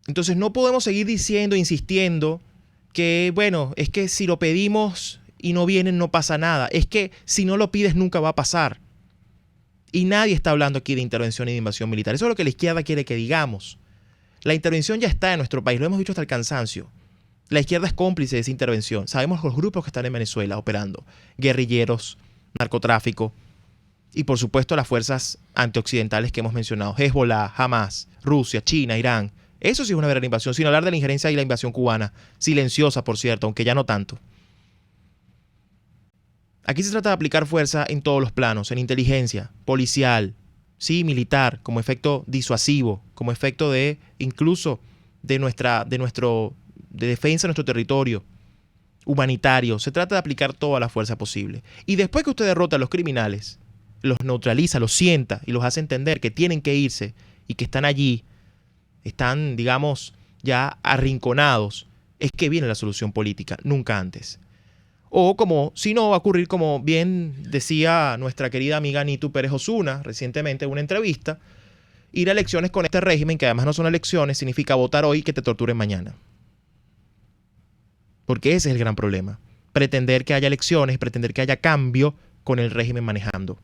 Entonces no podemos seguir diciendo, insistiendo, que bueno, es que si lo pedimos y no vienen no pasa nada. Es que si no lo pides nunca va a pasar. Y nadie está hablando aquí de intervención y de invasión militar. Eso es lo que la izquierda quiere que digamos. La intervención ya está en nuestro país, lo hemos dicho hasta el cansancio. La izquierda es cómplice de esa intervención. Sabemos los grupos que están en Venezuela operando. Guerrilleros, narcotráfico y por supuesto las fuerzas antioccidentales que hemos mencionado. Hezbollah, Hamas, Rusia, China, Irán. Eso sí es una verdadera invasión, sin hablar de la injerencia y la invasión cubana. Silenciosa, por cierto, aunque ya no tanto. Aquí se trata de aplicar fuerza en todos los planos, en inteligencia, policial, sí, militar, como efecto disuasivo, como efecto de incluso de defensa de nuestro territorio, humanitario. Se trata de aplicar toda la fuerza posible. Y después que usted derrota a los criminales, los neutraliza, los sienta y los hace entender que tienen que irse y que están allí, están, digamos, ya arrinconados, es que viene la solución política, nunca antes. O como, si no, va a ocurrir como bien decía nuestra querida amiga Nitu Pérez Osuna recientemente en una entrevista, ir a elecciones con este régimen, que además no son elecciones, significa votar hoy y que te torturen mañana. Porque ese es el gran problema. Pretender que haya elecciones, pretender que haya cambio con el régimen manejando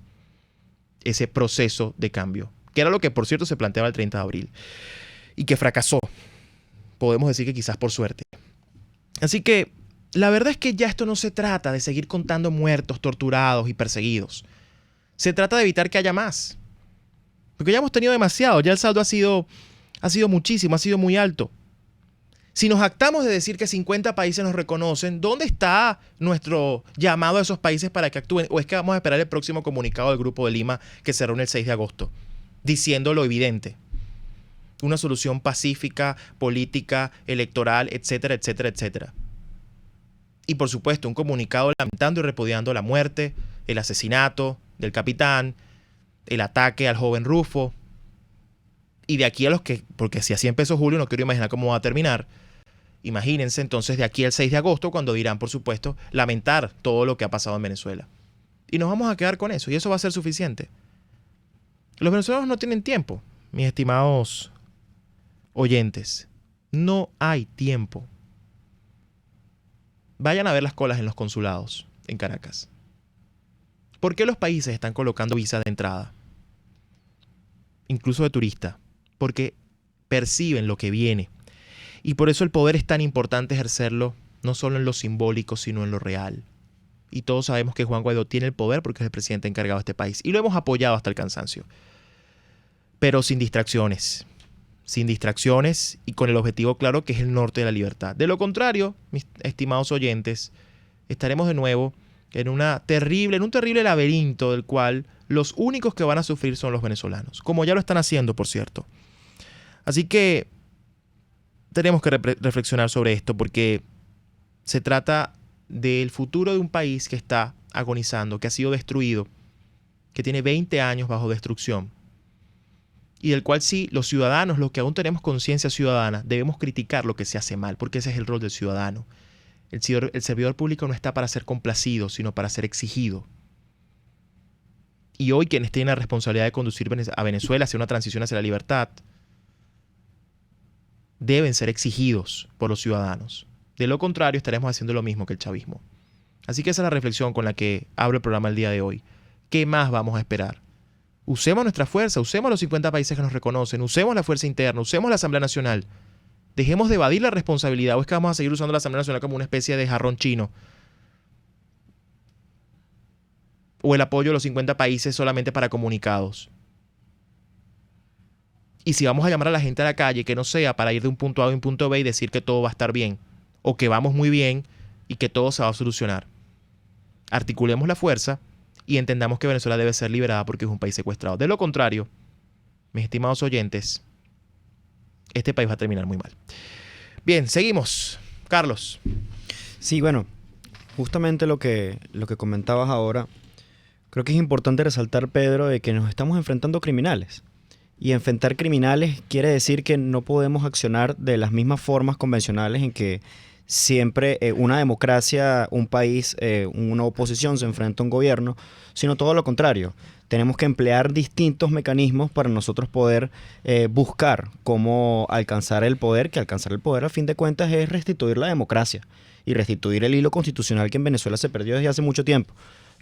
ese proceso de cambio, que era lo que, por cierto, se planteaba el 30 de abril y que fracasó. Podemos decir que quizás por suerte. Así que la verdad es que ya esto no se trata de seguir contando muertos, torturados y perseguidos. Se trata de evitar que haya más. Porque ya hemos tenido demasiado, ya el saldo ha sido muchísimo, ha sido muy alto. Si nos jactamos de decir que 50 países nos reconocen, ¿dónde está nuestro llamado a esos países para que actúen? ¿O es que vamos a esperar el próximo comunicado del Grupo de Lima que se reúne el 6 de agosto? Diciendo lo evidente. Una solución pacífica, política, electoral, etcétera, etcétera, etcétera. Y por supuesto, un comunicado lamentando y repudiando la muerte, el asesinato del capitán, el ataque al joven Rufo. Y de aquí a los que, porque si así empezó julio, no quiero imaginar cómo va a terminar. Imagínense entonces de aquí al 6 de agosto, cuando dirán, por supuesto, lamentar todo lo que ha pasado en Venezuela. Y nos vamos a quedar con eso, y eso va a ser suficiente. Los venezolanos no tienen tiempo, mis estimados oyentes. No hay tiempo. Vayan a ver las colas en los consulados en Caracas. ¿Por qué los países están colocando visas de entrada? Incluso de turista. Porque perciben lo que viene. Y por eso el poder es tan importante ejercerlo, no solo en lo simbólico, sino en lo real. Y todos sabemos que Juan Guaidó tiene el poder porque es el presidente encargado de este país. Y lo hemos apoyado hasta el cansancio. Pero sin distracciones. Sin distracciones y con el objetivo claro que es el norte de la libertad. De lo contrario, mis estimados oyentes, estaremos de nuevo en un terrible laberinto del cual los únicos que van a sufrir son los venezolanos. Como ya lo están haciendo, por cierto. Así que tenemos que reflexionar sobre esto porque se trata del futuro de un país que está agonizando, que ha sido destruido, que tiene 20 años bajo destrucción y del cual sí, los ciudadanos, los que aún tenemos conciencia ciudadana, debemos criticar lo que se hace mal, porque ese es el rol del ciudadano. El servidor público no está para ser complacido, sino para ser exigido. Y hoy quienes tienen la responsabilidad de conducir a Venezuela hacia una transición hacia la libertad, deben ser exigidos por los ciudadanos. De lo contrario, estaremos haciendo lo mismo que el chavismo. Así que esa es la reflexión con la que abro el programa el día de hoy. ¿Qué más vamos a esperar? Usemos nuestra fuerza, usemos los 50 países que nos reconocen, usemos la fuerza interna, usemos la Asamblea Nacional. Dejemos de evadir la responsabilidad, o es que vamos a seguir usando la Asamblea Nacional como una especie de jarrón chino. O el apoyo de los 50 países solamente para comunicados. Y si vamos a llamar a la gente a la calle, que no sea para ir de un punto A a un punto B y decir que todo va a estar bien, o que vamos muy bien y que todo se va a solucionar. Articulemos la fuerza y entendamos que Venezuela debe ser liberada porque es un país secuestrado. De lo contrario, mis estimados oyentes, este país va a terminar muy mal. Bien, seguimos. Carlos. Sí, bueno, justamente lo que comentabas ahora, creo que es importante resaltar, Pedro, de que nos estamos enfrentando a criminales. Y enfrentar criminales quiere decir que no podemos accionar de las mismas formas convencionales en que siempre una democracia, un país, una oposición se enfrenta a un gobierno, sino todo lo contrario. tenemos que emplear distintos mecanismos para nosotros poder buscar cómo alcanzar el poder, que alcanzar el poder a fin de cuentas es restituir la democracia y restituir el hilo constitucional que en Venezuela se perdió desde hace mucho tiempo.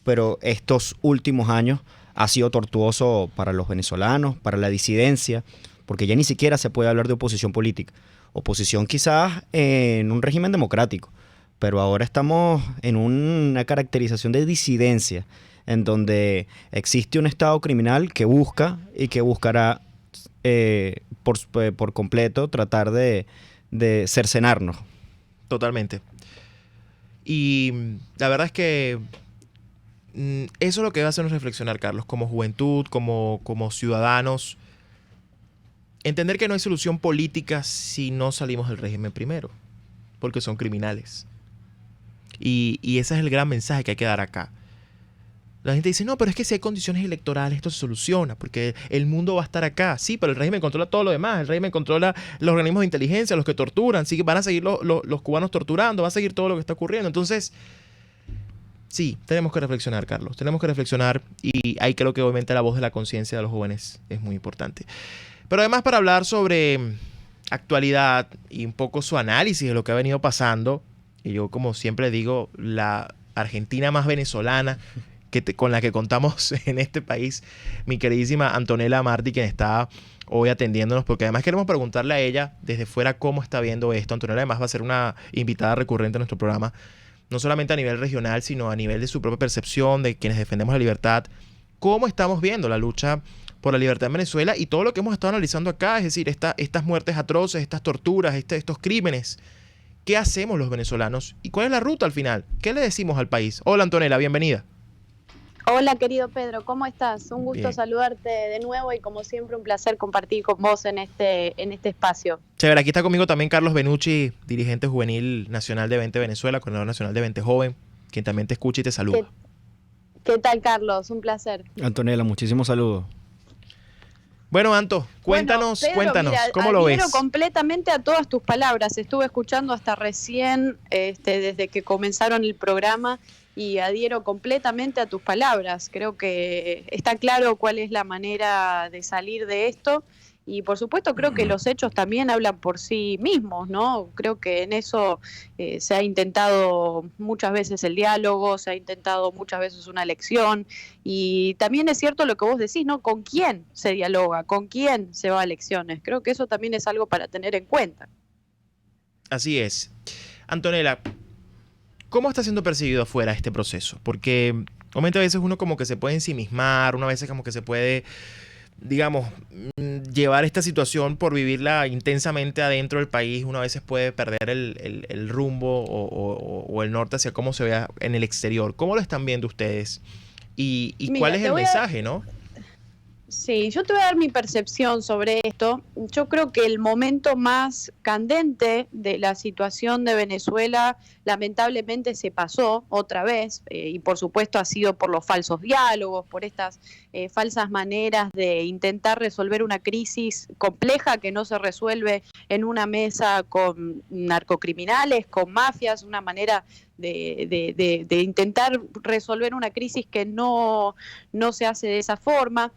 Pero estos últimos años ha sido tortuoso para los venezolanos, para la disidencia, porque ya ni siquiera se puede hablar de oposición política. Oposición quizás en un régimen democrático, pero ahora estamos en una caracterización de disidencia, en donde existe un Estado criminal que busca y que buscará por completo tratar de cercenarnos. Totalmente. Y la verdad es que eso es lo que va a hacernos reflexionar, Carlos, como juventud, como ciudadanos. Entender que no hay solución política si no salimos del régimen primero, porque son criminales. Y ese es el gran mensaje que hay que dar acá. La gente dice, no, pero es que si hay condiciones electorales esto se soluciona, porque el mundo va a estar acá. Sí, pero el régimen controla todo lo demás. El régimen controla los organismos de inteligencia, los que torturan. Sí, van a seguir los cubanos torturando, va a seguir todo lo que está ocurriendo. Entonces, sí, tenemos que reflexionar, Carlos. Tenemos que reflexionar y ahí creo que obviamente la voz de la conciencia de los jóvenes es muy importante. Pero además para hablar sobre actualidad y un poco su análisis de lo que ha venido pasando, y yo como siempre digo, la Argentina más venezolana con la que contamos en este país, mi queridísima Antonella Martí, quien está hoy atendiéndonos, porque además queremos preguntarle a ella desde fuera cómo está viendo esto. Antonella además va a ser una invitada recurrente a nuestro programa, no solamente a nivel regional, sino a nivel de su propia percepción, de quienes defendemos la libertad, cómo estamos viendo la lucha por la libertad en Venezuela y todo lo que hemos estado analizando acá, es decir, estas muertes atroces, estas torturas, estos crímenes. ¿Qué hacemos los venezolanos? ¿Y cuál es la ruta al final? ¿Qué le decimos al país? Hola Antonella, bienvenida. Hola querido Pedro, ¿cómo estás? Un gusto Bien. Saludarte de nuevo y como siempre un placer compartir con vos en este espacio. Chévere, aquí está conmigo también Carlos Benucci, dirigente juvenil nacional de Vente Venezuela, coordinador nacional de Vente Joven, quien también te escucha y te saluda. ¿Qué tal, Carlos? Un placer. Antonella, muchísimos saludos. Bueno, Anto, cuéntanos, Pedro, mira, ¿cómo lo ves? adhiero completamente a todas tus palabras. Estuve escuchando hasta recién, desde que comenzaron el programa, y adhiero completamente a tus palabras. Creo que está claro cuál es la manera de salir de esto. Y por supuesto creo que los hechos también hablan por sí mismos, ¿no? Creo que en eso se ha intentado muchas veces el diálogo, se ha intentado muchas veces una elección, y también es cierto lo que vos decís, ¿no? ¿Con quién se dialoga? ¿Con quién se va a elecciones? Creo que eso también es algo para tener en cuenta. Así es. Antonella, ¿cómo está siendo percibido afuera este proceso? Porque obviamente a veces uno como que se puede ensimismar, una vez como que se puede, digamos, llevar esta situación por vivirla intensamente adentro del país, uno a veces puede perder el rumbo o el norte hacia cómo se vea en el exterior. ¿Cómo lo están viendo ustedes? ¿Y Mira, cuál es el mensaje, no? Sí, yo te voy a dar mi percepción sobre esto. Yo creo que el momento más candente de la situación de Venezuela lamentablemente se pasó otra vez, y por supuesto ha sido por los falsos diálogos, por estas falsas maneras de intentar resolver una crisis compleja que no se resuelve en una mesa con narcocriminales, con mafias, una manera de intentar resolver una crisis que no se hace de esa forma.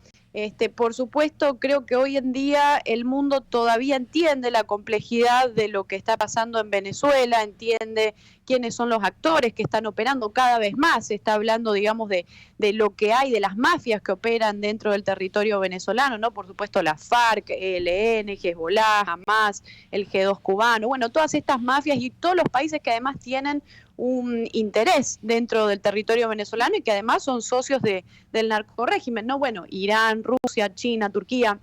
Por supuesto, creo que hoy en día el mundo todavía entiende la complejidad de lo que está pasando en Venezuela, entiende quiénes son los actores que están operando cada vez más. Se está hablando, digamos, de lo que hay, de las mafias que operan dentro del territorio venezolano, ¿no? Por supuesto, la FARC, ELN, Hezbollah, Hamas, el G2 cubano, bueno, todas estas mafias y todos los países que además tienen un interés dentro del territorio venezolano y que además son socios del narcorrégimen, ¿no? Bueno, Irán, Rusia, China, Turquía.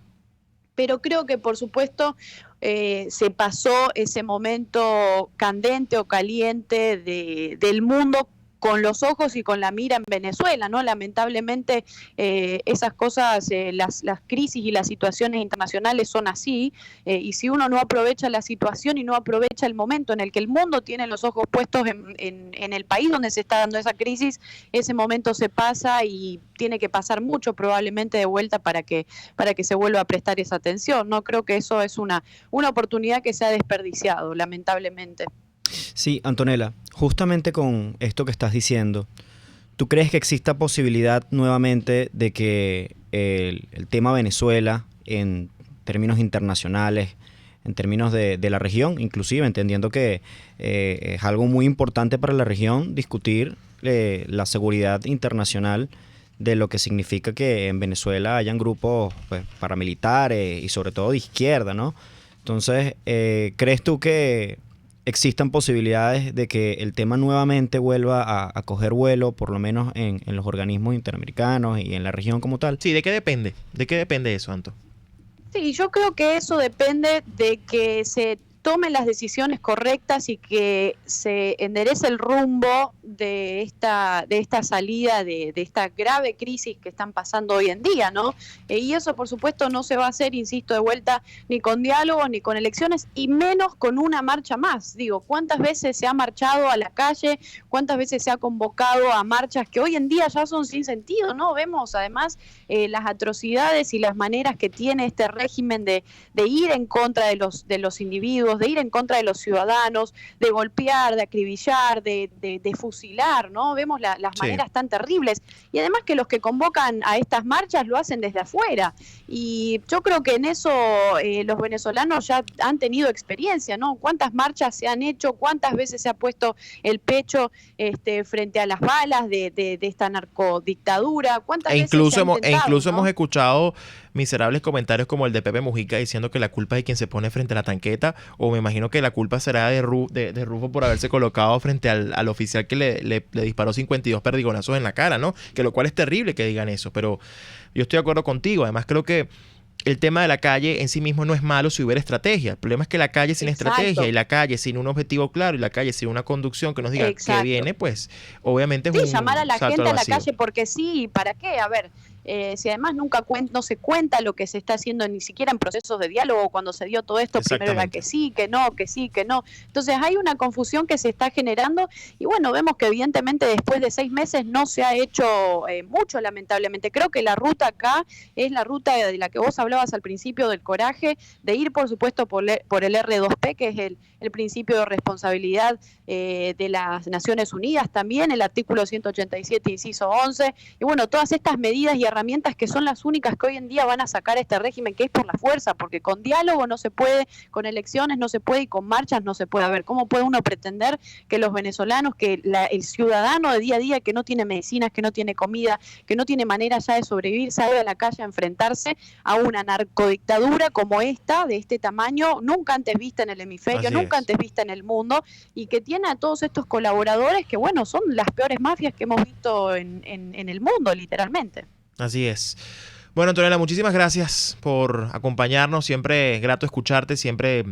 Pero creo que, por supuesto, se pasó ese momento candente o caliente del mundo con los ojos y con la mira en Venezuela, ¿no? Lamentablemente esas cosas, las crisis y las situaciones internacionales son así, y si uno no aprovecha la situación y no aprovecha el momento en el que el mundo tiene los ojos puestos en el país donde se está dando esa crisis, ese momento se pasa y tiene que pasar mucho probablemente de vuelta para que se vuelva a prestar esa atención, ¿no? Creo que eso es una oportunidad que se ha desperdiciado, lamentablemente. Sí, Antonella, justamente con esto que estás diciendo, ¿Tú crees que exista posibilidad nuevamente de que el tema Venezuela en términos internacionales, en términos de la región, inclusive entendiendo que es algo muy importante para la región discutir la seguridad internacional de lo que significa que en Venezuela hayan grupos pues, paramilitares y sobre todo de izquierda, ¿no? Entonces, ¿crees tú que existan posibilidades de que el tema nuevamente vuelva a coger vuelo, por lo menos en los organismos interamericanos y en la región como tal? Sí, ¿de qué depende? ¿De qué depende eso, Anto? Sí, yo creo que eso depende de que se tomen las decisiones correctas y que se enderece el rumbo de esta salida de esta grave crisis que están pasando hoy en día, ¿no? Y eso, por supuesto, no se va a hacer, insisto, de vuelta, ni con diálogo, ni con elecciones, y menos con una marcha más. Digo, ¿cuántas veces se ha marchado a la calle? ¿Cuántas veces se ha convocado a marchas que hoy en día ya son sin sentido, ¿no? Vemos, además, las atrocidades y las maneras que tiene este régimen de ir en contra de los individuos, de ir en contra de los ciudadanos, de golpear, de acribillar, de fusilar, ¿no? Vemos las maneras tan terribles. Y además que los que convocan a estas marchas lo hacen desde afuera. Y yo creo que en eso los venezolanos ya han tenido experiencia, ¿no? ¿Cuántas marchas se han hecho? ¿Cuántas veces se ha puesto el pecho frente a las balas de esta narcodictadura? ¿Cuántas veces se ha intentado, incluso ¿no? hemos escuchado miserables comentarios como el de Pepe Mujica diciendo que la culpa es de quien se pone frente a la tanqueta, o me imagino que la culpa será de Rufo por haberse colocado frente al oficial que le disparó 52 perdigonazos en la cara, ¿no? Que lo cual es terrible que digan eso, pero yo estoy de acuerdo contigo. Además creo que el tema de la calle en sí mismo no es malo si hubiera estrategia. El problema es que la calle sin estrategia y la calle sin un objetivo claro y la calle sin una conducción que nos diga qué viene, pues obviamente es un llamar a la salto gente al a la vacío. calle porque sí, ¿para qué? A ver, si además nunca no se cuenta lo que se está haciendo ni siquiera en procesos de diálogo. Cuando se dio todo esto, primero era que sí, que no, que sí, que no. Entonces hay una confusión que se está generando y bueno, vemos que evidentemente después de 6 meses no se ha hecho mucho, lamentablemente. Creo que la ruta acá es la ruta de la que vos hablabas al principio, del coraje, de ir por supuesto por el R2P, que es el principio de responsabilidad de las Naciones Unidas, también el artículo 187, inciso 11, y bueno, todas estas medidas y herramientas que son las únicas que hoy en día van a sacar a este régimen, que es por la fuerza, porque con diálogo no se puede, con elecciones no se puede y con marchas no se puede. A ver, ¿cómo puede uno pretender que los venezolanos, que el ciudadano de día a día que no tiene medicinas, que no tiene comida, que no tiene manera ya de sobrevivir, salga a la calle a enfrentarse a una narcodictadura como esta, de este tamaño, nunca antes vista en el hemisferio, nunca antes vista en el mundo, y que tiene a todos estos colaboradores que, bueno, son las peores mafias que hemos visto en el mundo, literalmente. Así es. Bueno, Antonella, muchísimas gracias por acompañarnos. Siempre grato escucharte, siempre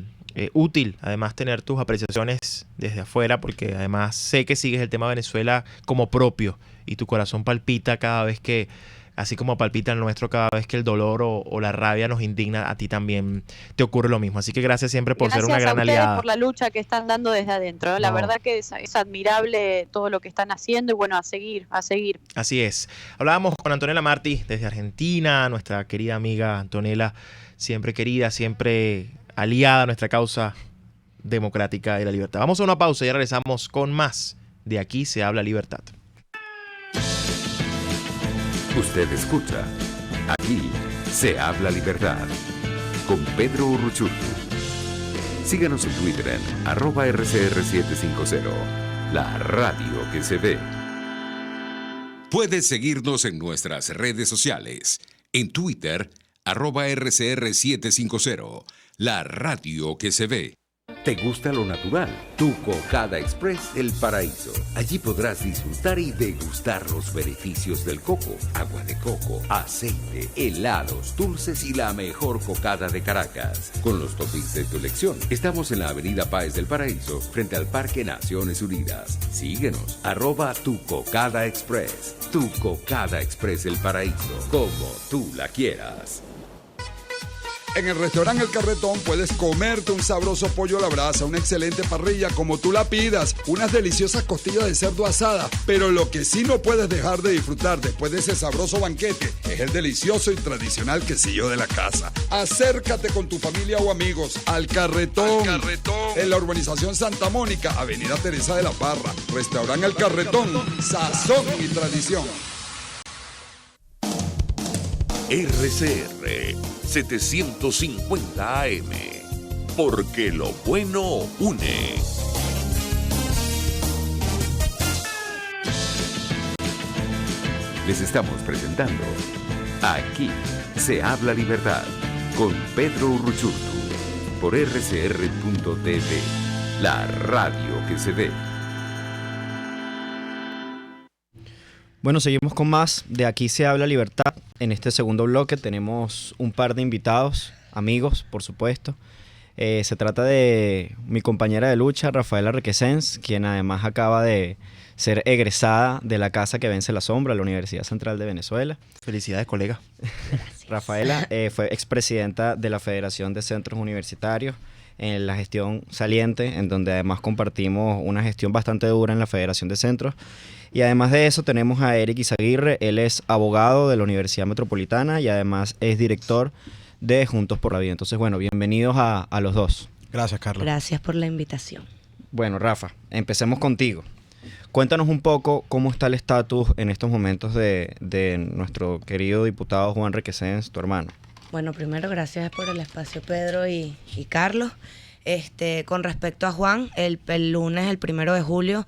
útil, además, tener tus apreciaciones desde afuera, porque además sé que sigues el tema de Venezuela como propio y tu corazón palpita cada vez que, así como palpita el nuestro cada vez que el dolor o la rabia nos indigna, a ti también te ocurre lo mismo. Así que gracias siempre por ser una gran aliada. Gracias a ustedes por la lucha que están dando desde adentro. La verdad que es admirable todo lo que están haciendo y bueno, a seguir. Así es. Hablábamos con Antonella Martí desde Argentina, nuestra querida amiga Antonella, siempre querida, siempre aliada a nuestra causa democrática de la libertad. Vamos a una pausa y ya regresamos con más de Aquí se habla libertad. Usted escucha Aquí se habla libertad con Pedro Urruchurtu. Síganos en Twitter en @RCR750, la radio que se ve. Puedes seguirnos en nuestras redes sociales. En Twitter, @RCR750, la radio que se ve. ¿Te gusta lo natural? Tu Cocada Express El Paraíso. Allí podrás disfrutar y degustar los beneficios del coco, agua de coco, aceite, helados, dulces y la mejor cocada de Caracas. Con los toppings de tu elección. Estamos en la avenida Páez del Paraíso, frente al Parque Naciones Unidas. Síguenos, @Tu Cocada Express. Tu Cocada Express El Paraíso, como tú la quieras. En el restaurante El Carretón puedes comerte un sabroso pollo a la brasa, una excelente parrilla como tú la pidas, unas deliciosas costillas de cerdo asadas, pero lo que sí no puedes dejar de disfrutar después de ese sabroso banquete es el delicioso y tradicional quesillo de la casa. Acércate con tu familia o amigos al Carretón, en la urbanización Santa Mónica, Avenida Teresa de la Parra. Restaurante El Carretón, sazón y tradición. RCR 750 AM, porque lo bueno une. Les estamos presentando Aquí se habla libertad con Pedro Urruchurtu por rcr.tv, la radio que se ve. Bueno, seguimos con más de Aquí se habla libertad. En este segundo bloque tenemos un par de invitados, amigos, por supuesto. Se trata de mi compañera de lucha, Rafaela Requesens, quien además acaba de ser egresada de la Casa que Vence la Sombra, la Universidad Central de Venezuela. Felicidades, colega. Rafaela fue expresidenta de la Federación de Centros Universitarios en la gestión saliente, en donde además compartimos una gestión bastante dura en la Federación de Centros. Y además de eso tenemos a Eric Izaguirre. Él es abogado de la Universidad Metropolitana y además es director de Juntos por la Vida. Entonces, bueno, bienvenidos a los dos. Gracias, Carlos. Gracias por la invitación. Bueno, Rafa, empecemos contigo. Cuéntanos un poco cómo está el estatus en estos momentos de nuestro querido diputado Juan Requesens, tu hermano. Bueno, primero, gracias por el espacio, Pedro y Carlos. Con respecto a Juan, el lunes, el 1 de julio,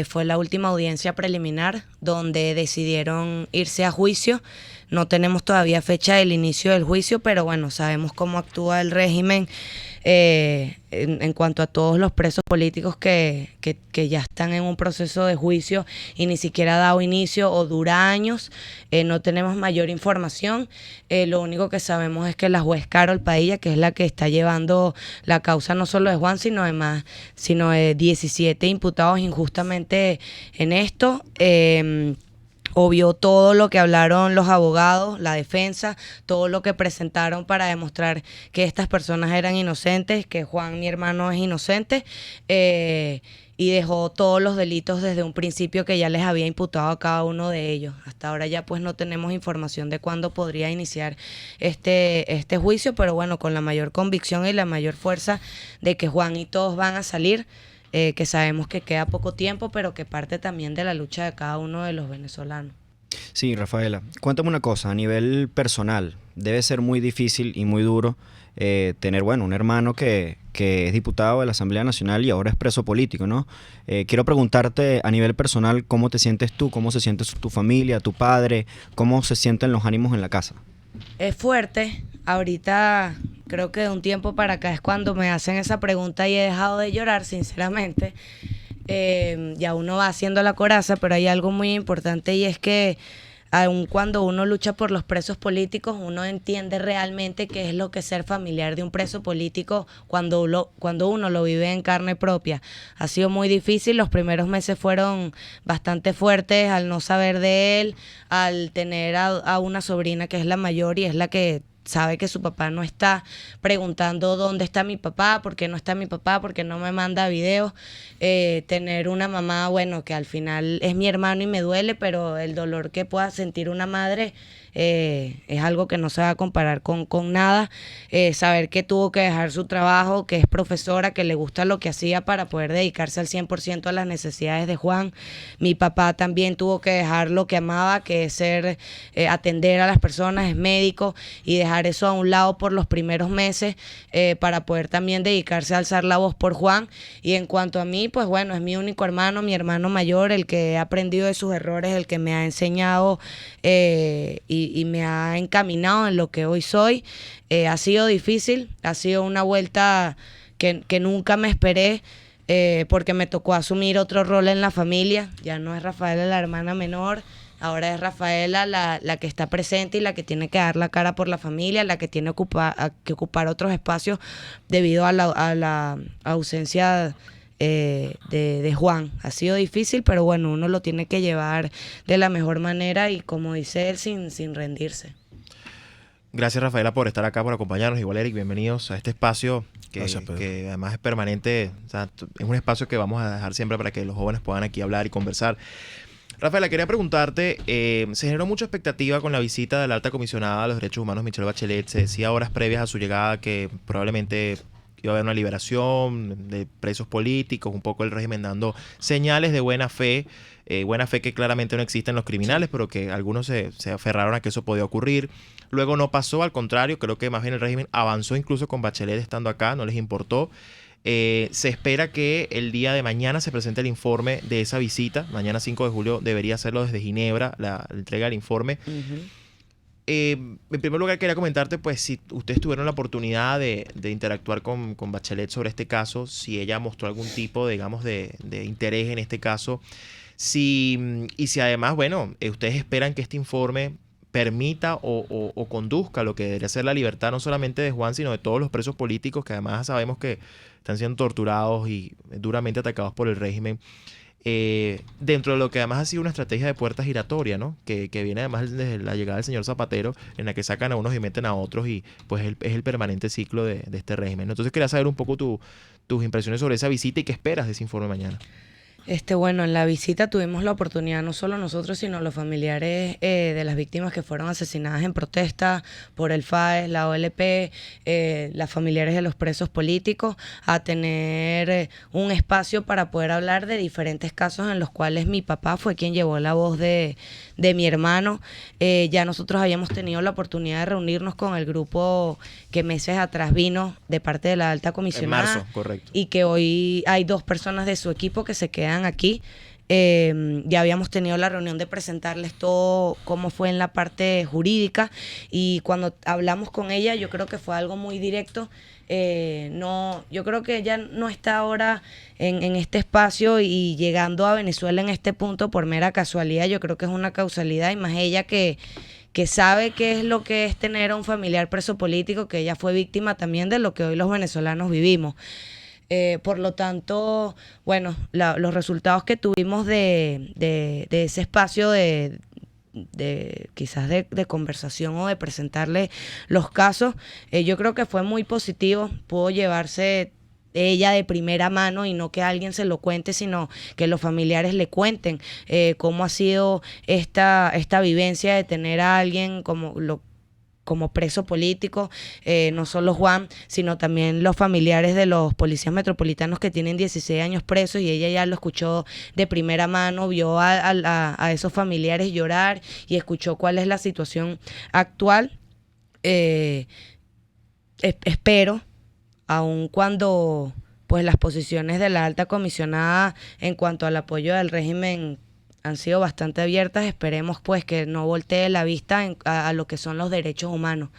fue la última audiencia preliminar donde decidieron irse a juicio. No tenemos todavía fecha del inicio del juicio, pero bueno, sabemos cómo actúa el régimen en cuanto a todos los presos políticos que ya están en un proceso de juicio y ni siquiera ha dado inicio o dura años. No tenemos mayor información. Lo único que sabemos es que la juez Carol Padilla, que es la que está llevando la causa no solo de Juan, sino de 17 imputados injustamente en esto, obvió todo lo que hablaron los abogados, la defensa, todo lo que presentaron para demostrar que estas personas eran inocentes, que Juan, mi hermano, es inocente, y dejó todos los delitos desde un principio que ya les había imputado a cada uno de ellos. Hasta ahora ya pues no tenemos información de cuándo podría iniciar este juicio, pero bueno, con la mayor convicción y la mayor fuerza de que Juan y todos van a salir, que sabemos que queda poco tiempo, pero que parte también de la lucha de cada uno de los venezolanos. Sí, Rafaela, cuéntame una cosa, a nivel personal, debe ser muy difícil y muy duro tener, bueno, un hermano que es diputado de la Asamblea Nacional y ahora es preso político, ¿no? Quiero preguntarte a nivel personal, ¿cómo te sientes tú? ¿Cómo se siente tu familia, tu padre? ¿Cómo se sienten los ánimos en la casa? Es fuerte. Ahorita creo que de un tiempo para acá es cuando me hacen esa pregunta y he dejado de llorar, sinceramente. Ya uno va haciendo la coraza, pero hay algo muy importante y es que aun cuando uno lucha por los presos políticos, uno entiende realmente qué es lo que es ser familiar de un preso político cuando uno lo vive en carne propia. Ha sido muy difícil, los primeros meses fueron bastante fuertes al no saber de él, al tener a una sobrina que es la mayor y es la que sabe que su papá no está, preguntando dónde está mi papá, por qué no está mi papá, por qué no me manda videos, tener una mamá, bueno, que al final es mi hermano y me duele, pero el dolor que pueda sentir una madre es algo que no se va a comparar con nada. Saber que tuvo que dejar su trabajo, que es profesora, que le gusta lo que hacía para poder dedicarse al 100% a las necesidades de Juan. Mi papá también tuvo que dejar lo que amaba, que es atender a las personas, es médico, y dejar eso a un lado por los primeros meses para poder también dedicarse a alzar la voz por Juan. Y en cuanto a mí, pues bueno, es mi único hermano, mi hermano mayor, el que ha aprendido de sus errores, el que me ha enseñado y me ha encaminado en lo que hoy soy. Ha sido difícil, ha sido una vuelta que nunca me esperé, porque me tocó asumir otro rol en la familia. Ya no es Rafaela la hermana menor, ahora es Rafaela la que está presente y la que tiene que dar la cara por la familia, la que tiene que ocupar otros espacios debido a la ausencia de Juan. Ha sido difícil, pero bueno, uno lo tiene que llevar de la mejor manera y, como dice él, sin rendirse. Gracias, Rafaela, por estar acá, por acompañarnos. Igual, Eric, bienvenidos a este espacio Gracias, Pedro. que además es permanente. O sea, es un espacio que vamos a dejar siempre para que los jóvenes puedan aquí hablar y conversar. Rafaela, quería preguntarte, se generó mucha expectativa con la visita de la alta comisionada a los derechos humanos, Michelle Bachelet. Se decía horas previas a su llegada que probablemente iba a haber una liberación de presos políticos, un poco el régimen dando señales de buena fe que claramente no existe en los criminales, pero que algunos se aferraron a que eso podía ocurrir. Luego no pasó, al contrario, creo que más bien el régimen avanzó incluso con Bachelet estando acá, no les importó. Se espera que el día de mañana se presente el informe de esa visita. Mañana 5 de julio debería hacerlo desde Ginebra, la entrega del informe. En primer lugar, quería comentarte, pues, si ustedes tuvieron la oportunidad de interactuar con Bachelet sobre este caso, si ella mostró algún tipo, digamos, de interés en este caso, y si además, bueno, ustedes esperan que este informe permita o conduzca a lo que debería ser la libertad no solamente de Juan, sino de todos los presos políticos que además sabemos que están siendo torturados y duramente atacados por el régimen, dentro de lo que además ha sido una estrategia de puerta giratoria, ¿no? Que viene además desde la llegada del señor Zapatero, en la que sacan a unos y meten a otros, y pues es el permanente ciclo de este régimen, ¿no? Entonces quería saber un poco tus impresiones sobre esa visita y qué esperas de ese informe mañana. Bueno, en la visita tuvimos la oportunidad, no solo nosotros, sino los familiares de las víctimas que fueron asesinadas en protesta por el FAES, la OLP, las familiares de los presos políticos, a tener un espacio para poder hablar de diferentes casos en los cuales mi papá fue quien llevó la voz de mi hermano. Ya nosotros habíamos tenido la oportunidad de reunirnos con el grupo que meses atrás vino de parte de la alta comisionada. En marzo, correcto. Y que hoy hay 2 personas de su equipo que se quedan aquí. Ya habíamos tenido la reunión de presentarles todo cómo fue en la parte jurídica, y cuando hablamos con ella yo creo que fue algo muy directo. Yo creo que ella no está ahora en este espacio y llegando a Venezuela en este punto por mera casualidad. Yo creo que es una causalidad, y más ella que sabe qué es lo que es tener a un familiar preso político, que ella fue víctima también de lo que hoy los venezolanos vivimos. Por lo tanto, bueno, los resultados que tuvimos de ese espacio de quizás de conversación o de presentarle los casos, yo creo que fue muy positivo. Pudo llevarse ella de primera mano, y no que alguien se lo cuente, sino que los familiares le cuenten cómo ha sido esta vivencia de tener a alguien como preso político, no solo Juan, sino también los familiares de los policías metropolitanos que tienen 16 años presos, y ella ya lo escuchó de primera mano, vio a esos familiares llorar y escuchó cuál es la situación actual. Espero, aun cuando pues las posiciones de la alta comisionada en cuanto al apoyo del régimen han sido bastante abiertas, esperemos pues que no voltee la vista a lo que son los derechos humanos.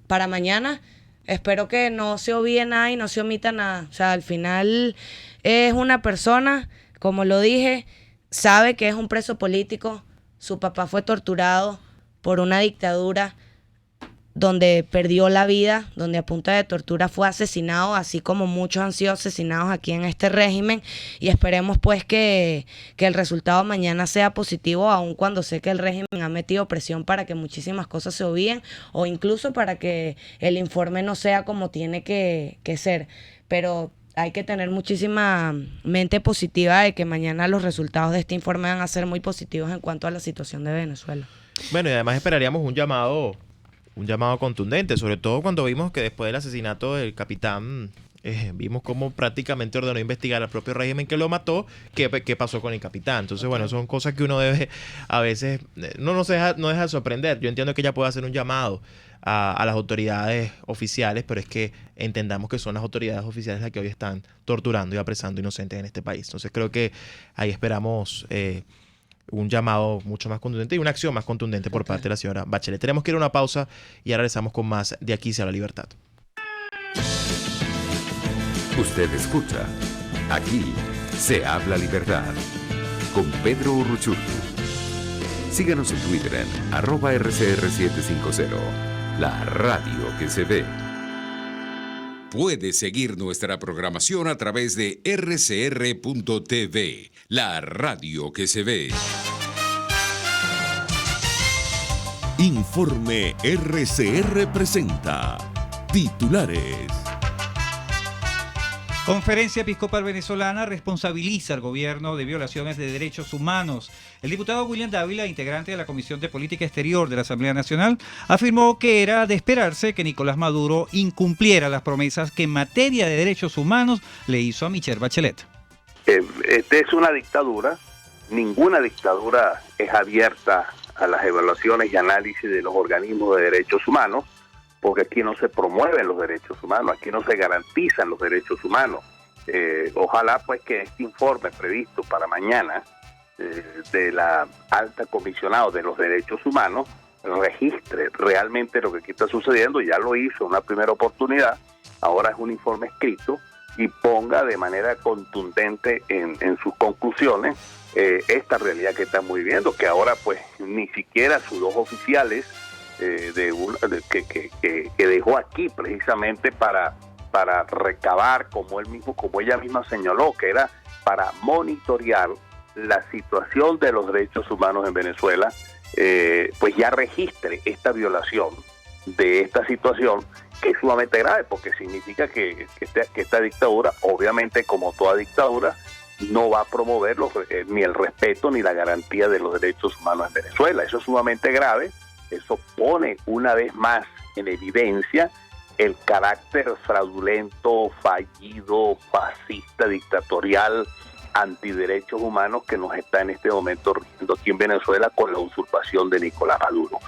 Para mañana espero que no se olvide nada y no se omita nada. O sea, al final es una persona, como lo dije, sabe que es un preso político. Su papá fue torturado por una dictadura donde perdió la vida, donde a punta de tortura fue asesinado, así como muchos han sido asesinados aquí en este régimen, y esperemos pues que el resultado mañana sea positivo, aun cuando sé que el régimen ha metido presión para que muchísimas cosas se obvíen, o incluso para que el informe no sea como tiene que ser. Pero hay que tener muchísima mente positiva de que mañana los resultados de este informe van a ser muy positivos en cuanto a la situación de Venezuela. Bueno, y además esperaríamos un llamado contundente, sobre todo cuando vimos que después del asesinato del capitán, vimos cómo prácticamente ordenó investigar al propio régimen que lo mató, qué pasó con el capitán. Entonces, bueno, son cosas que uno debe, a veces, no deja de sorprender. Yo entiendo que ella puede hacer un llamado a las autoridades oficiales, pero es que entendamos que son las autoridades oficiales las que hoy están torturando y apresando inocentes en este país. Entonces, creo que ahí esperamos un llamado mucho más contundente y una acción más contundente por parte de la señora Bachelet. Tenemos que ir a una pausa y ahora regresamos con más de Aquí se habla libertad. Usted escucha Aquí se habla libertad con Pedro Urruchurtu. Síganos en Twitter en @RCR750, la radio que se ve. Puede seguir nuestra programación a través de rcr.tv, la radio que se ve. Informe RCR presenta titulares. Conferencia Episcopal Venezolana responsabiliza al gobierno de violaciones de derechos humanos. El diputado William Dávila, integrante de la Comisión de Política Exterior de la Asamblea Nacional, afirmó que era de esperarse que Nicolás Maduro incumpliera las promesas que en materia de derechos humanos le hizo a Michelle Bachelet. Esta es una dictadura. Ninguna dictadura es abierta a las evaluaciones y análisis de los organismos de derechos humanos, porque aquí no se promueven los derechos humanos, aquí no se garantizan los derechos humanos. Ojalá pues que este informe previsto para mañana de la alta comisionada de los derechos humanos registre realmente lo que aquí está sucediendo. Ya lo hizo en una primera oportunidad, ahora es un informe escrito y ponga de manera contundente en sus conclusiones esta realidad que estamos viviendo, que ahora pues ni siquiera sus dos oficiales que dejó aquí precisamente para recabar, como ella misma señaló, que era para monitorear la situación de los derechos humanos en Venezuela, pues ya registre esta violación de esta situación, que es sumamente grave, porque significa que esta dictadura, obviamente como toda dictadura, no va a promover ni el respeto ni la garantía de los derechos humanos en Venezuela. Eso es sumamente grave. Eso pone una vez más en evidencia el carácter fraudulento, fallido, fascista, dictatorial, antiderechos humanos que nos está en este momento rigiendo aquí en Venezuela con la usurpación de Nicolás Maduro.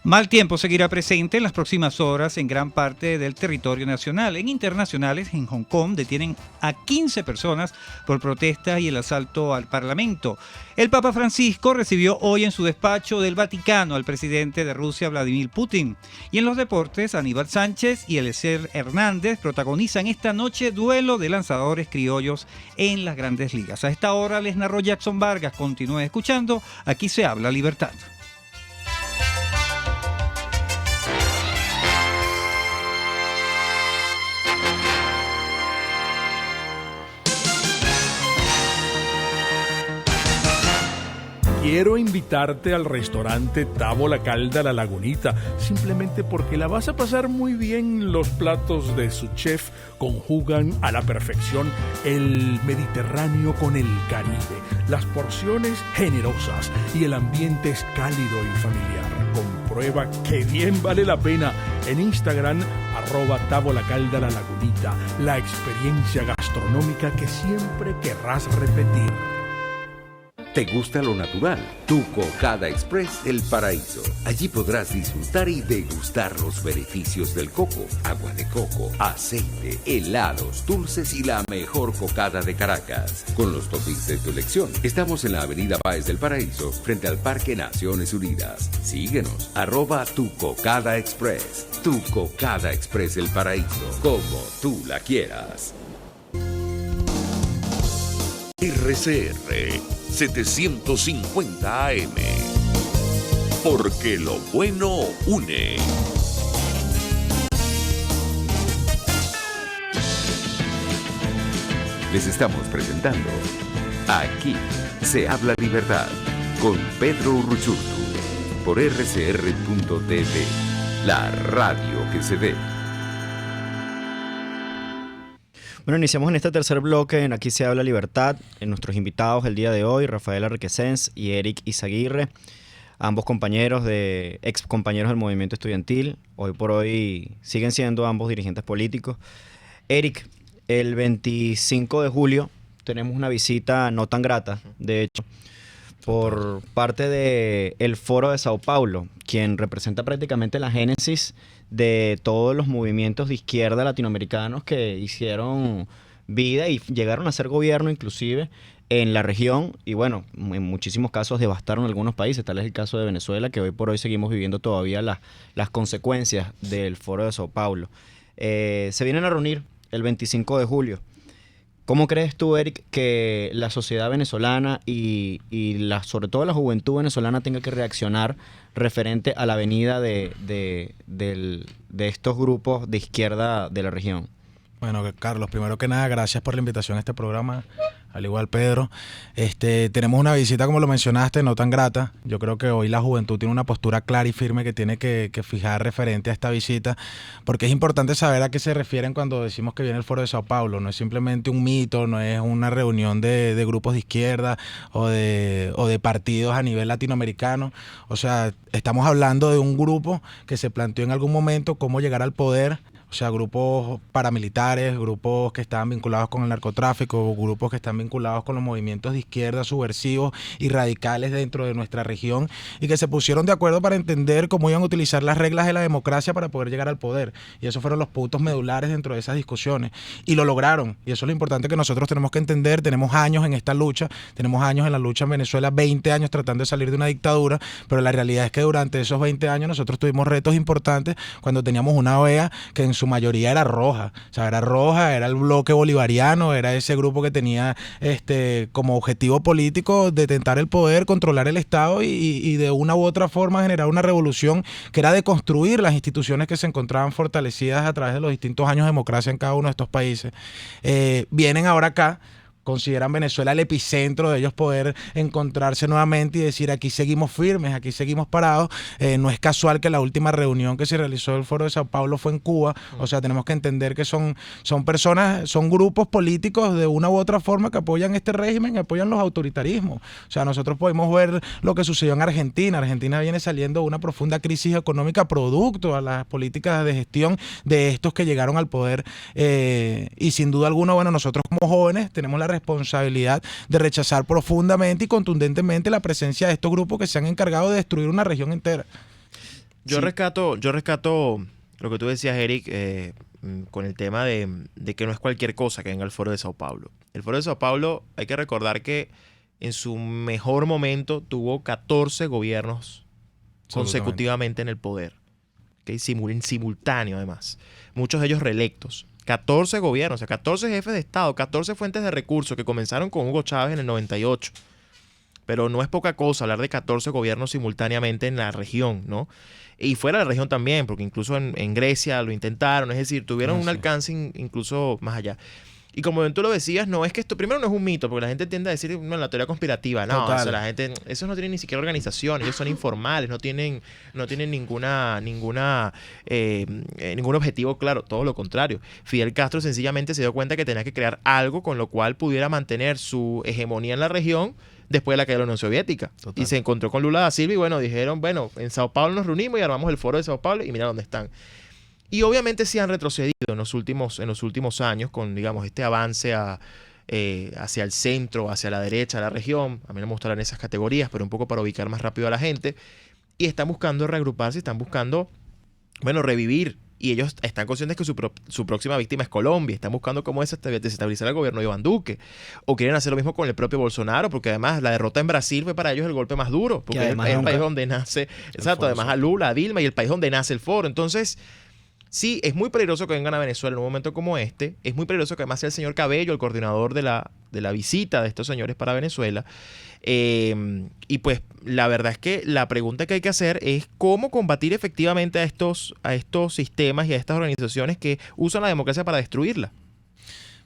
Mal tiempo seguirá presente en las próximas horas en gran parte del territorio nacional. En internacionales, en Hong Kong, detienen a 15 personas por protestas y el asalto al Parlamento. El Papa Francisco recibió hoy en su despacho del Vaticano al presidente de Rusia, Vladimir Putin. Y en los deportes, Aníbal Sánchez y Eliezer Hernández protagonizan esta noche duelo de lanzadores criollos en las Grandes Ligas. A esta hora les narró Jackson Vargas. Continúe escuchando. Aquí se habla libertad. Quiero invitarte al restaurante Tavo La Calda La Lagunita, simplemente porque la vas a pasar muy bien. Los platos de su chef conjugan a la perfección el Mediterráneo con el Caribe, las porciones generosas y el ambiente es cálido y familiar. Comprueba que bien vale la pena en Instagram, @Tavo La Calda La Lagunita, la experiencia gastronómica que siempre querrás repetir. ¿Te gusta lo natural? Tu Cocada Express El Paraíso. Allí podrás disfrutar y degustar los beneficios del coco, agua de coco, aceite, helados, dulces y la mejor cocada de Caracas. Con los toppings de tu elección. Estamos en la avenida Báez del Paraíso, frente al Parque Naciones Unidas. Síguenos, @Tu Cocada Express. Tu Cocada Express El Paraíso. Como tú la quieras. RCR 750 AM. Porque lo bueno une. Les estamos presentando Aquí se habla libertad con Pedro Urruchurtu por rcr.tv, la radio que se ve. Bueno, iniciamos en este tercer bloque en Aquí se habla libertad. En nuestros invitados el día de hoy, Rafael Arrequesens y Eric Izaguirre, ambos ex compañeros del movimiento estudiantil. Hoy por hoy siguen siendo ambos dirigentes políticos. Eric, el 25 de julio tenemos una visita no tan grata, de hecho, por parte del Foro de Sao Paulo, quien representa prácticamente la génesis de todos los movimientos de izquierda latinoamericanos que hicieron vida y llegaron a ser gobierno inclusive en la región y bueno, en muchísimos casos devastaron algunos países, tal es el caso de Venezuela, que hoy por hoy seguimos viviendo todavía las consecuencias del Foro de Sao Paulo. Se vienen a reunir el 25 de julio. ¿Cómo crees tú, Eric, que la sociedad venezolana y sobre todo la juventud venezolana tenga que reaccionar referente a la venida de estos grupos de izquierda de la región? Bueno, Carlos, primero que nada, gracias por la invitación a este programa. al igual Pedro. Tenemos una visita, como lo mencionaste, no tan grata. Yo creo que hoy la juventud tiene una postura clara y firme que tiene que fijar referente a esta visita, porque es importante saber a qué se refieren cuando decimos que viene el Foro de Sao Paulo. No es simplemente un mito, no es una reunión de grupos de izquierda o de partidos a nivel latinoamericano. O sea, estamos hablando de un grupo que se planteó en algún momento cómo llegar al poder. O sea, grupos paramilitares, grupos que estaban vinculados con el narcotráfico, grupos que están vinculados con los movimientos de izquierda subversivos y radicales dentro de nuestra región, y que se pusieron de acuerdo para entender cómo iban a utilizar las reglas de la democracia para poder llegar al poder. Y esos fueron los puntos medulares dentro de esas discusiones. Y lo lograron. Y eso es lo importante que nosotros tenemos que entender. Tenemos años en esta lucha, tenemos años en la lucha en Venezuela, 20 años tratando de salir de una dictadura, pero la realidad es que durante esos 20 años nosotros tuvimos retos importantes cuando teníamos una OEA que en su mayoría era roja, o sea, era roja, era el bloque bolivariano, era ese grupo que tenía como objetivo político detentar el poder, controlar el Estado y de una u otra forma generar una revolución que era de construir las instituciones que se encontraban fortalecidas a través de los distintos años de democracia en cada uno de estos países. Vienen ahora acá, consideran Venezuela el epicentro de ellos poder encontrarse nuevamente y decir aquí seguimos firmes, aquí seguimos parados. No es casual que la última reunión que se realizó del Foro de Sao Paulo fue en Cuba. O sea, tenemos que entender que son personas, son grupos políticos de una u otra forma que apoyan este régimen y apoyan los autoritarismos. O sea, nosotros podemos ver lo que sucedió en Argentina. Argentina viene saliendo de una profunda crisis económica producto a las políticas de gestión de estos que llegaron al poder. Y sin duda alguna, bueno, nosotros como jóvenes tenemos la responsabilidad de rechazar profundamente y contundentemente la presencia de estos grupos que se han encargado de destruir una región entera. Yo rescato lo que tú decías, Eric, con el tema de que no es cualquier cosa que venga al Foro de Sao Paulo. El Foro de Sao Paulo, hay que recordar que en su mejor momento tuvo 14 gobiernos consecutivamente en el poder, ¿okay? En simultáneo además, muchos de ellos reelectos. 14 gobiernos, o sea, 14 jefes de Estado, 14 fuentes de recursos que comenzaron con Hugo Chávez en el 98. Pero no es poca cosa hablar de 14 gobiernos simultáneamente en la región, ¿no? Y fuera de la región también, porque incluso en Grecia lo intentaron, es decir, tuvieron un alcance incluso más allá. Y como tú lo decías, no es que esto, primero no es un mito, porque la gente tiende a decir, no, la teoría conspirativa, no, o sea, la gente, esos no tienen ni siquiera organización, ellos son informales, no tienen ningún objetivo claro, todo lo contrario. Fidel Castro sencillamente se dio cuenta que tenía que crear algo con lo cual pudiera mantener su hegemonía en la región después de la caída de la Unión Soviética. Total. Y se encontró con Lula da Silva y bueno, dijeron, bueno, en Sao Paulo nos reunimos y armamos el Foro de Sao Paulo y mira dónde están. Y obviamente sí han retrocedido en los últimos años con, digamos, este avance hacia el centro, hacia la derecha de la región. A mí no me gusta hablar en esas categorías, pero un poco para ubicar más rápido a la gente. Y están buscando reagruparse, están buscando, bueno, revivir. Y ellos están conscientes que su próxima víctima es Colombia. Están buscando cómo desestabilizar el gobierno de Iván Duque. O quieren hacer lo mismo con el propio Bolsonaro, porque además la derrota en Brasil fue para ellos el golpe más duro. Porque es el país donde nace, exacto, además a Lula, a Dilma y el país donde nace el Foro. Entonces, sí, es muy peligroso que vengan a Venezuela en un momento como este. Es muy peligroso que además sea el señor Cabello el coordinador de la visita de estos señores para Venezuela. Y pues la verdad es que la pregunta que hay que hacer es cómo combatir efectivamente a estos sistemas y a estas organizaciones que usan la democracia para destruirla.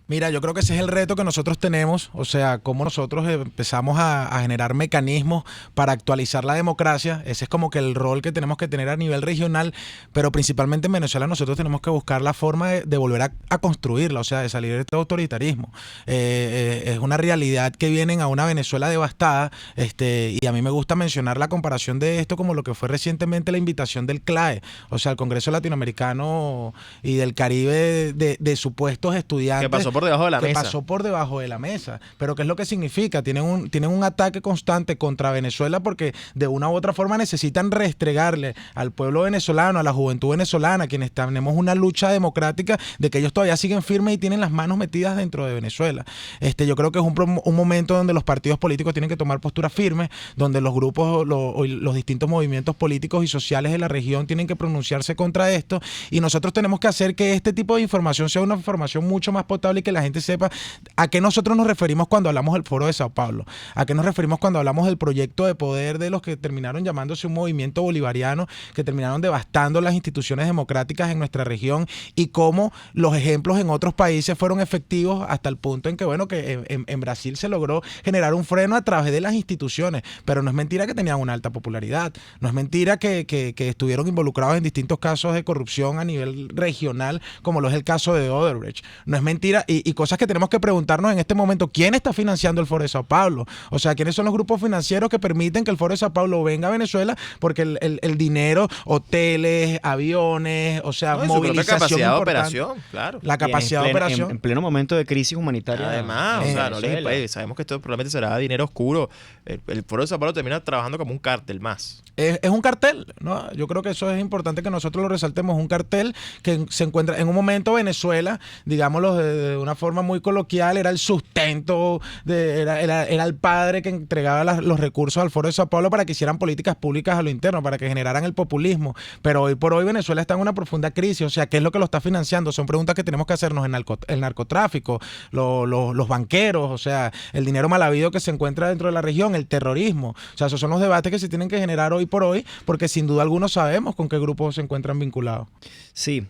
Mira, yo creo que ese es el reto que nosotros tenemos, o sea, cómo nosotros empezamos a generar mecanismos para actualizar la democracia. Ese es como que el rol que tenemos que tener a nivel regional, pero principalmente en Venezuela nosotros tenemos que buscar la forma de volver a construirla, o sea, de salir de este autoritarismo. Es una realidad que vienen a una Venezuela devastada, y a mí me gusta mencionar la comparación de esto como lo que fue recientemente la invitación del CLAE, o sea, el Congreso Latinoamericano y del Caribe de supuestos estudiantes. Que pasó por debajo de la mesa. Pasó por debajo de la mesa. Pero ¿qué es lo que significa? Tienen un ataque constante contra Venezuela porque de una u otra forma necesitan restregarle al pueblo venezolano, a la juventud venezolana, quienes tenemos una lucha democrática, de que ellos todavía siguen firmes y tienen las manos metidas dentro de Venezuela. Yo creo que es un momento donde los partidos políticos tienen que tomar posturas firmes, donde los grupos, los distintos movimientos políticos y sociales de la región tienen que pronunciarse contra esto, y nosotros tenemos que hacer que este tipo de información sea una información mucho más potable y que la gente sepa a qué nosotros nos referimos cuando hablamos del Foro de Sao Paulo, a qué nos referimos cuando hablamos del proyecto de poder de los que terminaron llamándose un movimiento bolivariano, que terminaron devastando las instituciones democráticas en nuestra región, y cómo los ejemplos en otros países fueron efectivos hasta el punto en que, bueno, que en Brasil se logró generar un freno a través de las instituciones, pero no es mentira que tenían una alta popularidad, no es mentira que estuvieron involucrados en distintos casos de corrupción a nivel regional, como lo es el caso de Odebrecht. No es mentira, y cosas que tenemos que preguntarnos en este momento: ¿quién está financiando el Foro de Sao Paulo? O sea, ¿quiénes son los grupos financieros que permiten que el Foro de Sao Paulo venga a Venezuela? Porque el dinero, hoteles, aviones, o sea, movilización, capacidad de operación, claro. La capacidad de operación. En pleno momento de crisis humanitaria. Además, o sea, sabemos que esto probablemente será dinero oscuro. El Foro de Sao Paulo termina trabajando como un cártel más. Es un cartel, ¿no? Yo creo que eso es importante que nosotros lo resaltemos. Un cartel que se encuentra en un momento Venezuela, digámoslo de una forma muy coloquial, era el sustento, era el padre que entregaba los recursos al Foro de Sao Paulo para que hicieran políticas públicas a lo interno, para que generaran el populismo. Pero hoy por hoy Venezuela está en una profunda crisis. O sea, ¿qué es lo que lo está financiando? Son preguntas que tenemos que hacernos. El narcotráfico, los banqueros, o sea, el dinero mal habido que se encuentra dentro de la región, el terrorismo. O sea, esos son los debates que se tienen que generar hoy por hoy, porque sin duda algunos sabemos con qué grupos se encuentran vinculados. Sí,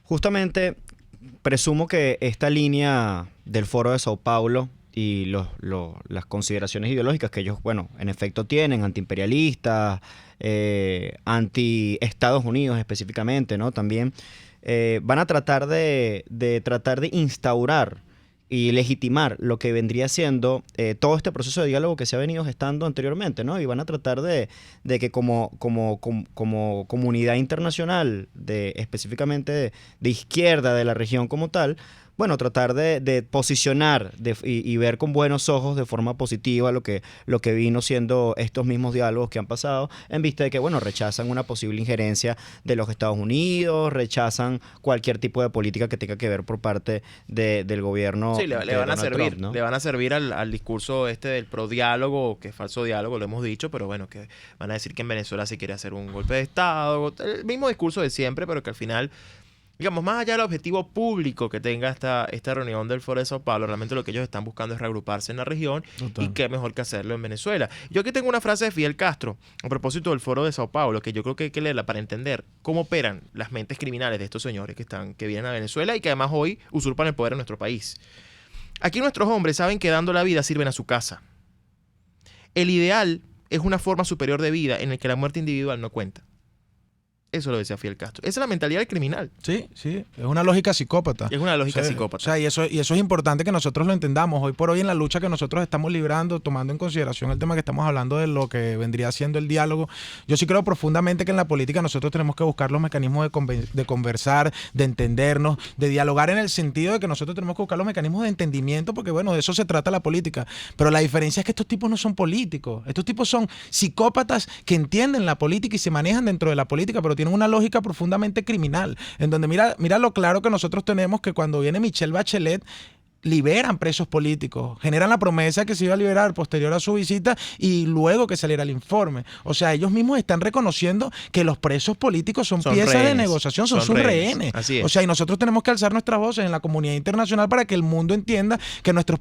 justamente presumo que esta línea del Foro de Sao Paulo y las consideraciones ideológicas que ellos, bueno, en efecto tienen, antiimperialistas, anti-Estados Unidos específicamente, ¿no? También van a tratar de instaurar y legitimar lo que vendría siendo todo este proceso de diálogo que se ha venido gestando anteriormente, ¿no? Y van a tratar de que como comunidad internacional, específicamente de izquierda de la región como tal, bueno, tratar de posicionar y ver con buenos ojos de forma positiva lo que vino siendo estos mismos diálogos que han pasado, en vista de que, bueno, rechazan una posible injerencia de los Estados Unidos, rechazan cualquier tipo de política que tenga que ver por parte del gobierno. Sí, le van a servir, Trump, ¿no? le van a servir al discurso del prodiálogo, que es falso diálogo, lo hemos dicho, pero bueno, que van a decir que en Venezuela se quiere hacer un golpe de Estado, el mismo discurso de siempre, pero que al final, digamos, más allá del objetivo público que tenga esta reunión del Foro de Sao Paulo, realmente lo que ellos están buscando es reagruparse en la región. Total. Y qué mejor que hacerlo en Venezuela. Yo aquí tengo una frase de Fidel Castro a propósito del Foro de Sao Paulo, que yo creo que hay que leerla para entender cómo operan las mentes criminales de estos señores que vienen a Venezuela y que además hoy usurpan el poder en nuestro país. Aquí nuestros hombres saben que dando la vida sirven a su casa. El ideal es una forma superior de vida en la que la muerte individual no cuenta. Eso lo decía Fidel Castro. Esa es la mentalidad del criminal. Sí, sí. Es una lógica psicópata. Es una lógica psicópata. O sea, y eso es importante que nosotros lo entendamos. Hoy por hoy, en la lucha que nosotros estamos librando, tomando en consideración el tema que estamos hablando de lo que vendría siendo el diálogo, yo sí creo profundamente que en la política nosotros tenemos que buscar los mecanismos de conversar, de entendernos, de dialogar, en el sentido de que nosotros tenemos que buscar los mecanismos de entendimiento, porque bueno, de eso se trata la política. Pero la diferencia es que estos tipos no son políticos. Estos tipos son psicópatas que entienden la política y se manejan dentro de la política, pero tienen una lógica profundamente criminal, en donde mira lo claro que nosotros tenemos, que cuando viene Michelle Bachelet, liberan presos políticos, generan la promesa que se iba a liberar posterior a su visita y luego que saliera el informe. O sea, ellos mismos están reconociendo que los presos políticos son piezas rehenes de negociación, son sus rehenes. Así es. O sea, y nosotros tenemos que alzar nuestras voces en la comunidad internacional para que el mundo entienda que nuestros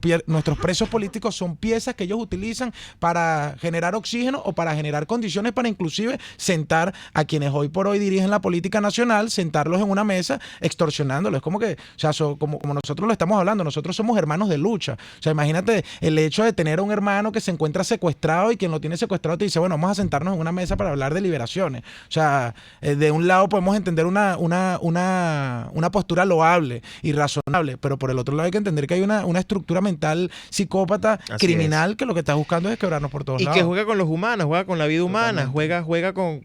presos políticos son piezas que ellos utilizan para generar oxígeno o para generar condiciones para inclusive sentar a quienes hoy por hoy dirigen la política nacional, sentarlos en una mesa extorsionándolos. Es como que, o sea, como nosotros lo estamos hablando, nosotros somos hermanos de lucha. O sea, imagínate el hecho de tener a un hermano que se encuentra secuestrado y quien lo tiene secuestrado te dice, bueno, vamos a sentarnos en una mesa para hablar de liberaciones. O sea, de un lado podemos entender una postura loable y razonable, pero por el otro lado hay que entender que hay una estructura mental psicópata, criminal, que lo que está buscando es quebrarnos por todos lados. Y que juega con los humanos, juega con la vida humana, juega con,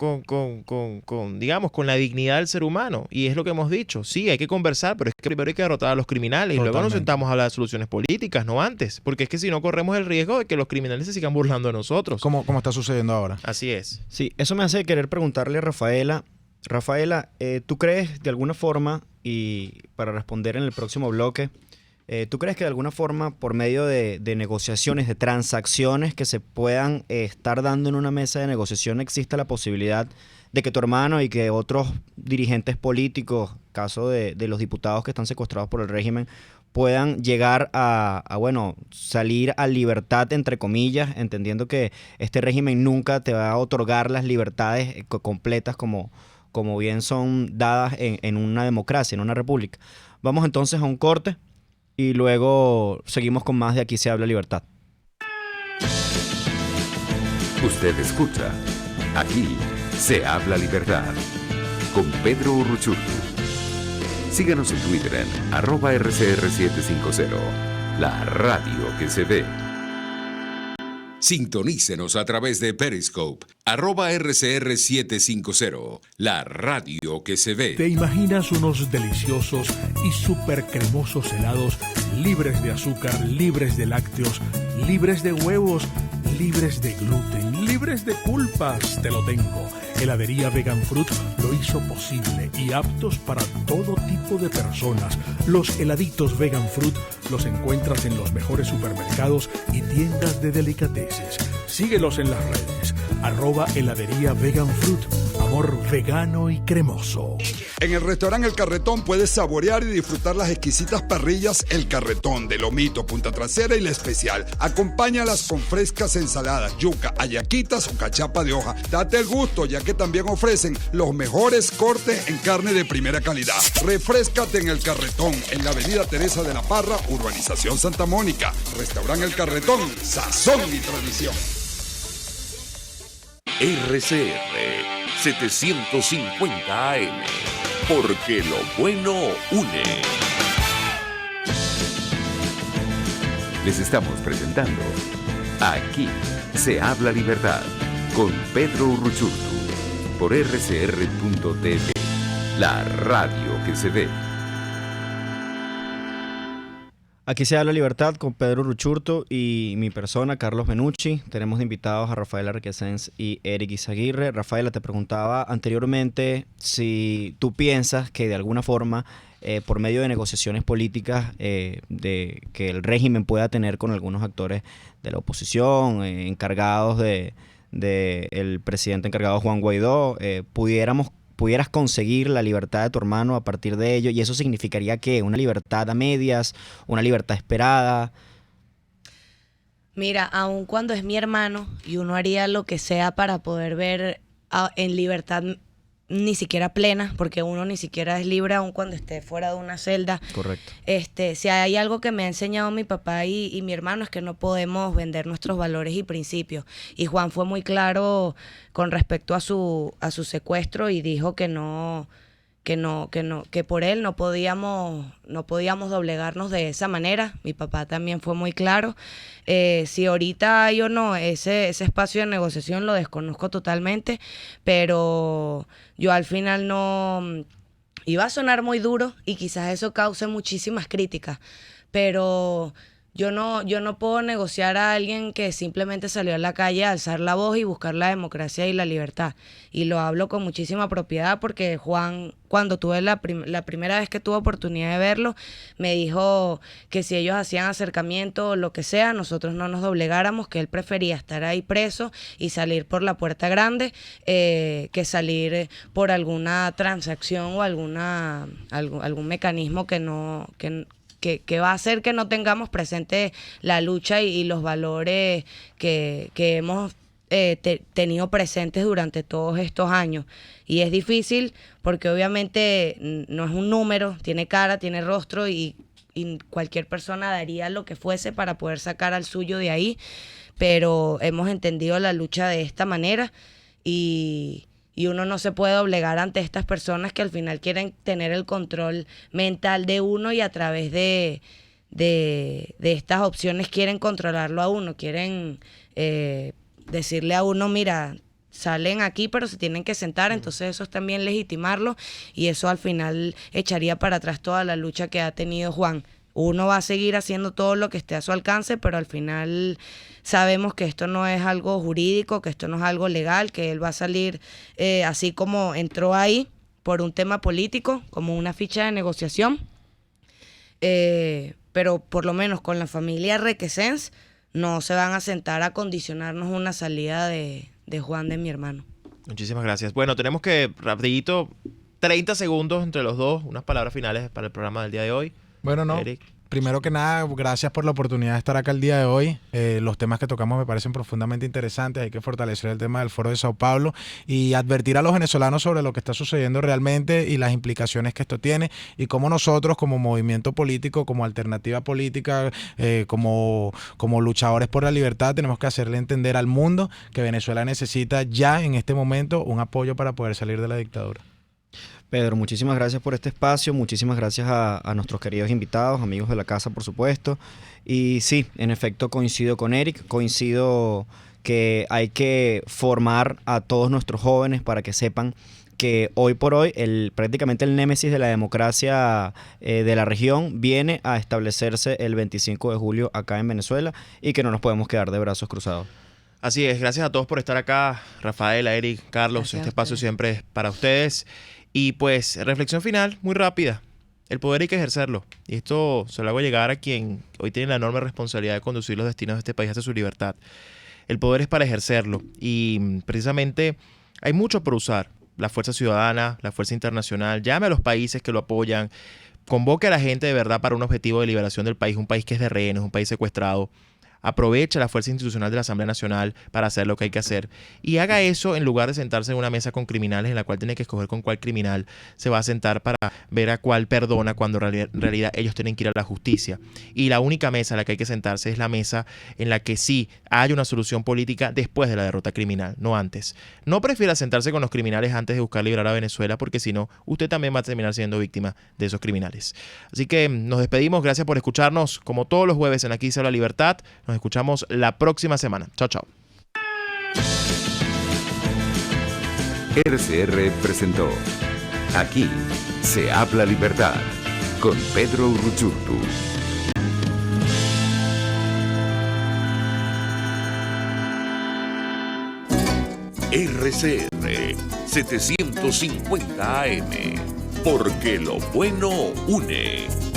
digamos, con la dignidad del ser humano. Y es lo que hemos dicho. Sí, hay que conversar, pero es que primero hay que derrotar a los criminales y luego nos sentamos a hablar de soluciones políticas, no antes. Porque es que si no corremos el riesgo de que los criminales se sigan burlando de nosotros. Como está sucediendo ahora. Así es. Sí, eso me hace querer preguntarle a Rafaela. Rafaela, ¿tú crees de alguna forma, y para responder en el próximo bloque, ¿tú crees que de alguna forma, por medio de negociaciones, de transacciones que se puedan estar dando en una mesa de negociación, exista la posibilidad de que tu hermano y que otros dirigentes políticos, caso de los diputados que están secuestrados por el régimen, puedan llegar a salir a libertad, entre comillas, entendiendo que este régimen nunca te va a otorgar las libertades completas como bien son dadas en una democracia, en una república. Vamos entonces a un corte y luego seguimos con más de Aquí se habla libertad. Usted escucha Aquí se habla libertad con Pedro Urruchurtu. Síganos en Twitter en @RCR750, la radio que se ve. Sintonícenos a través de Periscope, @RCR750, la radio que se ve. ¿Te imaginas unos deliciosos y súper cremosos helados libres de azúcar, libres de lácteos, libres de huevos, libres de gluten, libres de culpas? Te lo tengo. Heladería Vegan Fruit lo hizo posible y aptos para todo tipo de personas. Los heladitos Vegan Fruit los encuentras en los mejores supermercados y tiendas de delicateces. Síguelos en las redes, @heladería Vegan Fruit. Amor vegano y cremoso. En el restaurante El Carretón puedes saborear y disfrutar las exquisitas parrillas El Carretón de lomito, punta trasera y la especial. Acompáñalas con frescas ensaladas, yuca, hallaquitas o cachapa de hoja. Date el gusto, ya que también ofrecen los mejores cortes en carne de primera calidad. Refréscate en El Carretón, en la avenida Teresa de la Parra, urbanización Santa Mónica. Restaurante El Carretón, sazón y tradición. RCR 750 AM, porque lo bueno une. Les estamos presentando Aquí se habla libertad con Pedro Urruchurtu por rcr.tv, la radio que se ve. Aquí se habla libertad con Pedro Urruchurtu y mi persona, Carlos Benucci. Tenemos de invitados a Rafaela Requesens y Eric Izaguirre. Rafaela, te preguntaba anteriormente si tú piensas que de alguna forma, por medio de negociaciones políticas de que el régimen pueda tener con algunos actores de la oposición, encargados el presidente encargado Juan Guaidó, pudieras conseguir la libertad de tu hermano a partir de ello, y eso significaría ¿qué? ¿Una libertad a medias? ¿Una libertad esperada? Mira, aun cuando es mi hermano y uno haría lo que sea para poder ver en libertad ni siquiera plena, porque uno ni siquiera es libre aun cuando esté fuera de una celda. Correcto. Si hay algo que me ha enseñado mi papá y mi hermano es que no podemos vender nuestros valores y principios. Y Juan fue muy claro con respecto a su secuestro y dijo que por él no podíamos doblegarnos de esa manera. Mi papá también fue muy claro. Si ahorita hay o no ese espacio de negociación lo desconozco totalmente, pero yo al final no iba a sonar muy duro y quizás eso cause muchísimas críticas, pero yo no puedo negociar a alguien que simplemente salió a la calle a alzar la voz y buscar la democracia y la libertad. Y lo hablo con muchísima propiedad porque Juan, cuando tuve la primera vez que tuve oportunidad de verlo, me dijo que si ellos hacían acercamiento o lo que sea, nosotros no nos doblegáramos, que él prefería estar ahí preso y salir por la puerta grande que salir por alguna transacción o algún mecanismo que va a hacer que no tengamos presente la lucha y los valores que hemos tenido presentes durante todos estos años. Y es difícil porque obviamente no es un número, tiene cara, tiene rostro y cualquier persona daría lo que fuese para poder sacar al suyo de ahí, pero hemos entendido la lucha de esta manera y uno no se puede doblegar ante estas personas que al final quieren tener el control mental de uno y a través de estas opciones quieren controlarlo a uno, quieren decirle a uno, mira, salen aquí pero se tienen que sentar, entonces eso es también legitimarlo y eso al final echaría para atrás toda la lucha que ha tenido Juan. Uno va a seguir haciendo todo lo que esté a su alcance, pero al final sabemos que esto no es algo jurídico, que esto no es algo legal, que él va a salir así como entró ahí por un tema político, como una ficha de negociación. Pero por lo menos con la familia Requesens no se van a sentar a condicionarnos una salida de Juan, de mi hermano. Muchísimas gracias. Bueno, tenemos que, rapidito, 30 segundos entre los dos, unas palabras finales para el programa del día de hoy. Bueno, no. Eric. primero que nada, gracias por la oportunidad de estar acá el día de hoy. Los temas que tocamos me parecen profundamente interesantes. Hay que fortalecer el tema del Foro de Sao Paulo y advertir a los venezolanos sobre lo que está sucediendo realmente y las implicaciones que esto tiene y cómo nosotros como movimiento político, como alternativa política, como luchadores por la libertad, tenemos que hacerle entender al mundo que Venezuela necesita ya en este momento un apoyo para poder salir de la dictadura. Pedro, muchísimas gracias por este espacio, muchísimas gracias a nuestros queridos invitados, amigos de la casa, por supuesto. Y sí, en efecto coincido con Eric, coincido que hay que formar a todos nuestros jóvenes para que sepan que hoy por hoy prácticamente el némesis de la democracia de la región viene a establecerse el 25 de julio acá en Venezuela y que no nos podemos quedar de brazos cruzados. Así es, gracias a todos por estar acá, Rafaela, Eric, Carlos, Gracias este espacio siempre es para ustedes. Y pues, reflexión final, muy rápida. El poder hay que ejercerlo. Y esto se lo hago llegar a quien hoy tiene la enorme responsabilidad de conducir los destinos de este país hacia su libertad. El poder es para ejercerlo. Y precisamente hay mucho por usar. La fuerza ciudadana, la fuerza internacional, llame a los países que lo apoyan, convoque a la gente de verdad para un objetivo de liberación del país, un país que es de rehenes, un país secuestrado. Aprovecha la fuerza institucional de la Asamblea Nacional para hacer lo que hay que hacer y haga eso en lugar de sentarse en una mesa con criminales en la cual tiene que escoger con cuál criminal se va a sentar para ver a cuál perdona cuando en realidad ellos tienen que ir a la justicia. Y la única mesa en la que hay que sentarse es la mesa en la que sí hay una solución política después de la derrota criminal, no antes. No prefiera sentarse con los criminales antes de buscar liberar a Venezuela porque si no, usted también va a terminar siendo víctima de esos criminales. Así que nos despedimos, gracias por escucharnos como todos los jueves en Aquí se habla libertad. Nos escuchamos la próxima semana. Chao, chao. RCR presentó Aquí se habla libertad con Pedro Urruchurtu. RCR 750 AM. Porque lo bueno une.